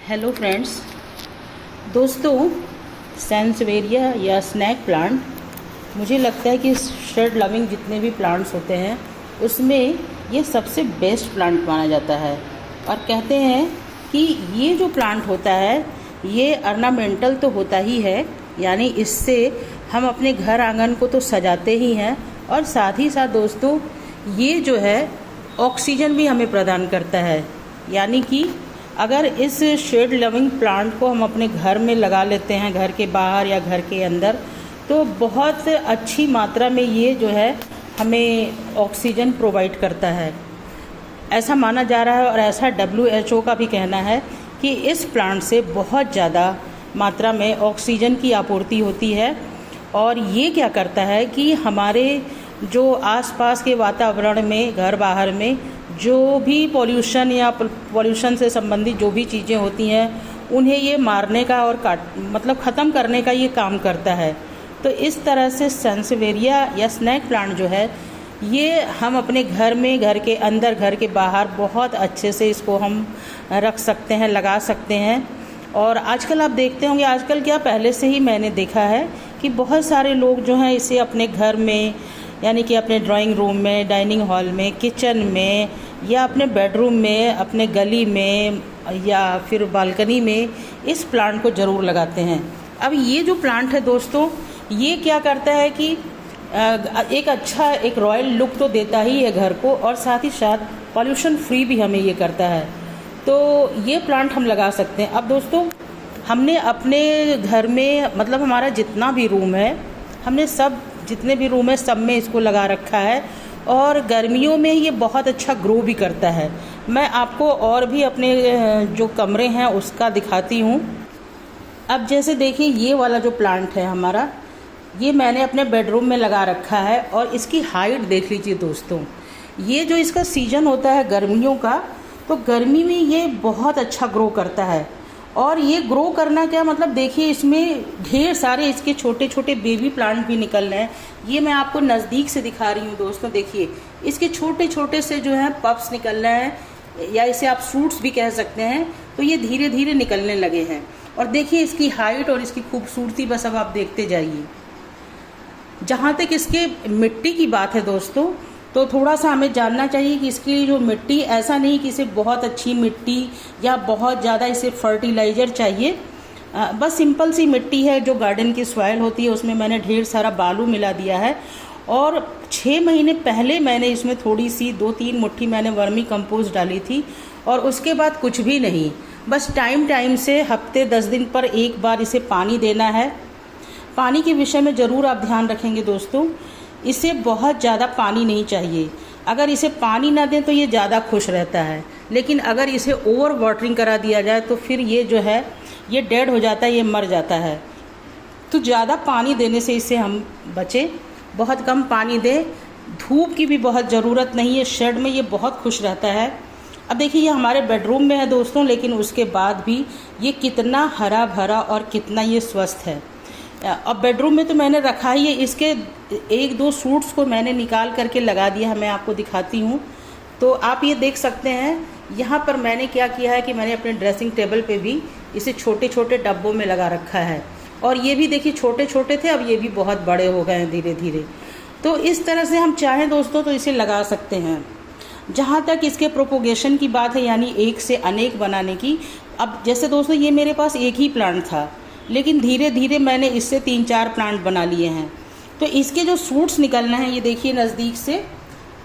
Hello friends, दोस्तों सैंसवेरिया या snake plant मुझे लगता है कि शेड लविंग जितने भी प्लांट्स होते हैं उसमें ये सबसे बेस्ट प्लांट माना जाता है। और कहते हैं कि ये जो प्लांट होता है ये अर्नामेंटल तो होता ही है, यानी इससे हम अपने घर आंगन को तो सजाते ही हैं, और साथ ही साथ दोस्तों ये जो है ऑक्सीजन भी हमें प्रदान करता है। यानी कि अगर इस शेड लविंग प्लांट को हम अपने घर में लगा लेते हैं, घर के बाहर या घर के अंदर, तो बहुत अच्छी मात्रा में ये जो है हमें ऑक्सीजन प्रोवाइड करता है, ऐसा माना जा रहा है। और ऐसा WHO का भी कहना है कि इस प्लांट से बहुत ज़्यादा मात्रा में ऑक्सीजन की आपूर्ति होती है। और ये क्या करता है कि हमारे जो आसपास के वातावरण में, घर बाहर में जो भी पॉल्यूशन या पॉल्यूशन से संबंधित जो भी चीज़ें होती हैं उन्हें ये मारने का और ख़त्म करने का ये काम करता है। तो इस तरह से सैंसवेरिया या स्नैक प्लांट जो है ये हम अपने घर में, घर के अंदर, घर के बाहर बहुत अच्छे से इसको हम रख सकते हैं, लगा सकते हैं। और आजकल आप देखते होंगे, आजकल क्या पहले से ही मैंने देखा है कि बहुत सारे लोग जो हैं इसे अपने घर में, यानी कि अपने ड्राइंग रूम में, डाइनिंग हॉल में, किचन में या अपने बेडरूम में, अपने गली में या फिर बालकनी में इस प्लांट को ज़रूर लगाते हैं। अब ये जो प्लांट है दोस्तों, ये क्या करता है कि एक रॉयल लुक तो देता ही है घर को, और साथ ही साथ पॉल्यूशन फ्री भी हमें ये करता है। तो ये प्लांट हम लगा सकते हैं। अब दोस्तों हमने अपने घर में, मतलब हमारा जितना भी रूम है, हमने जितने भी रूम है सब में इसको लगा रखा है, और गर्मियों में ये बहुत अच्छा ग्रो भी करता है। मैं आपको और भी अपने जो कमरे हैं उसका दिखाती हूँ। अब जैसे देखिए ये वाला जो प्लांट है हमारा, ये मैंने अपने बेडरूम में लगा रखा है, और इसकी हाइट देख लीजिए दोस्तों। ये जो इसका सीज़न होता है गर्मियों का, तो गर्मी में ये बहुत अच्छा ग्रो करता है। और ये ग्रो करना क्या मतलब, देखिए इसमें ढेर सारे इसके छोटे छोटे बेबी प्लांट भी निकल रहे हैं। ये मैं आपको नज़दीक से दिखा रही हूँ दोस्तों, देखिए इसके छोटे छोटे से जो हैं पप्स निकल रहे हैं, या इसे आप शूट्स भी कह सकते हैं। तो ये धीरे धीरे निकलने लगे हैं। और देखिए इसकी हाइट और इसकी खूबसूरती, बस अब आप देखते जाइए। जहाँ तक इसके मिट्टी की बात है दोस्तों, तो थोड़ा सा हमें जानना चाहिए कि इसकी जो मिट्टी, ऐसा नहीं कि इसे बहुत अच्छी मिट्टी या बहुत ज़्यादा इसे फर्टिलाइज़र चाहिए। बस सिंपल सी मिट्टी है जो गार्डन की सॉइल होती है, उसमें मैंने ढेर सारा बालू मिला दिया है। और 6 महीने पहले मैंने इसमें थोड़ी सी 2-3 मुट्ठी मैंने वर्मी कंपोस्ट डाली थी, और उसके बाद कुछ भी नहीं। बस टाइम से हफ्ते 10 दिन पर एक बार इसे पानी देना है। पानी के विषय में ज़रूर आप ध्यान रखेंगे दोस्तों, इसे बहुत ज़्यादा पानी नहीं चाहिए। अगर इसे पानी ना दें तो ये ज़्यादा खुश रहता है, लेकिन अगर इसे ओवर वाटरिंग करा दिया जाए तो फिर ये जो है ये डेड हो जाता है, ये मर जाता है। तो ज़्यादा पानी देने से इसे हम बचें, बहुत कम पानी दें। धूप की भी बहुत ज़रूरत नहीं है, शेड में ये बहुत खुश रहता है। अब देखिए ये हमारे बेडरूम में है दोस्तों, लेकिन उसके बाद भी ये कितना हरा भरा और कितना ये स्वस्थ है। अब बेडरूम में तो मैंने रखा ही है, इसके 1-2 सूट्स को मैंने निकाल करके लगा दिया है, मैं आपको दिखाती हूँ। तो आप ये देख सकते हैं, यहाँ पर मैंने क्या किया है कि मैंने अपने ड्रेसिंग टेबल पे भी इसे छोटे छोटे डब्बों में लगा रखा है। और ये भी देखिए छोटे छोटे थे, अब ये भी बहुत बड़े हो गए हैं धीरे धीरे। तो इस तरह से हम चाहें दोस्तों तो इसे लगा सकते हैं। जहाँ तक इसके प्रोपोगेशन की बात है, यानी एक से अनेक बनाने की, अब जैसे दोस्तों ये मेरे पास एक ही प्लांट था, लेकिन धीरे धीरे मैंने इससे 3-4 प्लांट बना लिए हैं। तो इसके जो सूट्स निकलना है, ये देखिए नज़दीक से,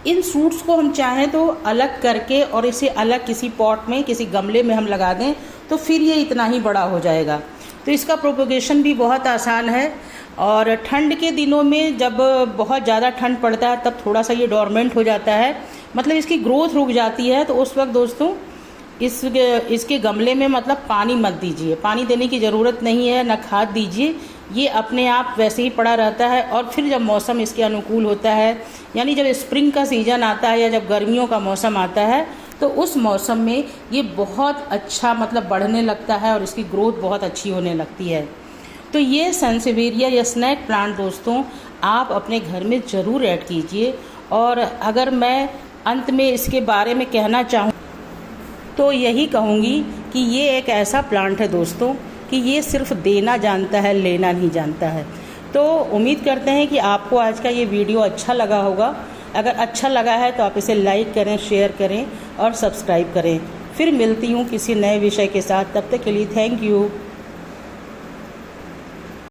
इन सूट्स को हम चाहें तो अलग करके और इसे अलग किसी पॉट में, किसी गमले में हम लगा दें, तो फिर ये इतना ही बड़ा हो जाएगा। तो इसका प्रोपोगेशन भी बहुत आसान है। और ठंड के दिनों में जब बहुत ज़्यादा ठंड पड़ता है तब थोड़ा सा ये डोरमेंट हो जाता है, मतलब इसकी ग्रोथ रुक जाती है। तो उस वक्त दोस्तों इसके गमले में मतलब पानी मत दीजिए, पानी देने की ज़रूरत नहीं है, ना खाद दीजिए, ये अपने आप वैसे ही पड़ा रहता है। और फिर जब मौसम इसके अनुकूल होता है, यानी जब स्प्रिंग का सीज़न आता है या जब गर्मियों का मौसम आता है, तो उस मौसम में ये बहुत अच्छा मतलब बढ़ने लगता है और इसकी ग्रोथ बहुत अच्छी होने लगती है। तो ये सैंसवेरिया या स्नैक प्लांट दोस्तों आप अपने घर में ज़रूर ऐड कीजिए। और अगर मैं अंत में इसके बारे में कहना चाहूँ तो यही कहूँगी कि ये एक ऐसा प्लांट है दोस्तों कि ये सिर्फ देना जानता है, लेना नहीं जानता है। तो उम्मीद करते हैं कि आपको आज का ये वीडियो अच्छा लगा होगा। अगर अच्छा लगा है तो आप इसे लाइक करें, शेयर करें और सब्सक्राइब करें। फिर मिलती हूँ किसी नए विषय के साथ। तब तक के लिए थैंक यू।